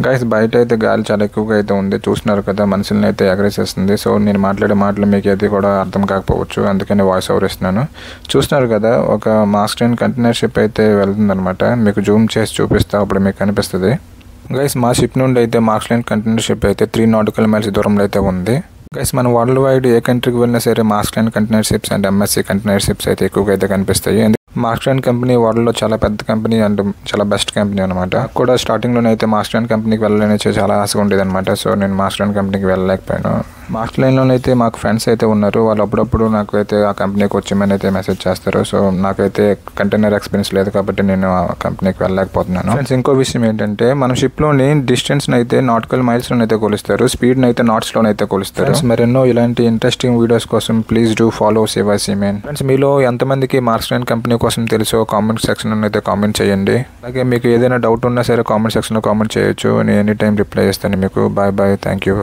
Guys బయట అయితే గాలి చాలా ఎక్కువగా అయితే ఉంది, చూస్తున్నారు కదా, మనుషులను అయితే ఎగరేసేస్తుంది. సో నేను మాట్లాడే మాటలు మీకు అయితే కూడా అర్థం కాకపోవచ్చు, అందుకని వాయిస్ ఓవర్ ఇస్తున్నాను. చూస్తున్నారు కదా, ఒక మాస్క్ ట్రైన్ కంటైనర్ షిప్ అయితే వెళ్తుందనమాట. మీకు జూమ్ చేసి చూపిస్తా, అప్పుడు మీకు కనిపిస్తుంది. గైస్ మా షిప్ నుండి అయితే మాస్క్ ట్రైన్ కంటైనర్ షిప్ అయితే 3 నాటికల్ మైల్స్ దూరంలో అయితే ఉంది. గైస్ మన వరల్డ్ వైడ్ ఏ కంట్రీకి వెళ్ళినా సరే mask train container ships and MSc container ships అయితే ఎక్కువగా అయితే కనిపిస్తాయి. మాస్క్ ట్రైన్ కంపెనీ వరల్డ్లో చాలా పెద్ద కంపెనీ అండ్ చాలా బెస్ట్ కంపెనీ అనమాట. కూడా స్టార్టింగ్లోనే అయితే మాస్క్ ట్రైన్ కంపెనీకి వెళ్ళాలని చాలా ఆశగా ఉండేది అనమాట. సో నేను మాస్క్ ట్రైన్ కంపెనీకి వెళ్ళలేకపోయాను. మాస్క్ ట్రైన్లోనైతే మాకు ఫ్రెండ్స్ అయితే ఉన్నారు, వాళ్ళు అప్పుడప్పుడు నాకు అయితే ఆ కంపెనీకి వచ్చేమని అయితే మెసేజ్ చేస్తారు. సో నాకైతే కంటైనర్ ఎక్స్పీరియన్స్ లేదు కాబట్టి నేను ఆ కంపెనీకి వెళ్ళలేకపోతున్నాను. ఫ్రెండ్స్ ఇంకో విషయం ఏంటంటే మన షిప్లోని డిస్టెన్స్ని అయితే నాటికల్ మైల్స్లోనైతే అయితే కొలుస్తారు, స్పీడ్ని అయితే నాట్స్లోనైతే కొలుస్తారు. మరెన్నో ఇలాంటి ఇంట్రెస్టింగ్ వీడియోస్ కోసం please do follow Shiva semen. Friends మీలో ఎంతమందికి మాస్క్ ట్రైన్ కంపెనీ కోసం తెలుసో కామెంట్ సెక్షన్లో అయితే కామెంట్ చేయండి. అలాగే మీకు ఏదైనా డౌట్ ఉన్నా సరే కామెంట్ సెక్షన్లో కామెంట్ చేయొచ్చు, నేను ఎనీ టైం రిప్లై చేస్తాను మీకు. Bye bye, thank you.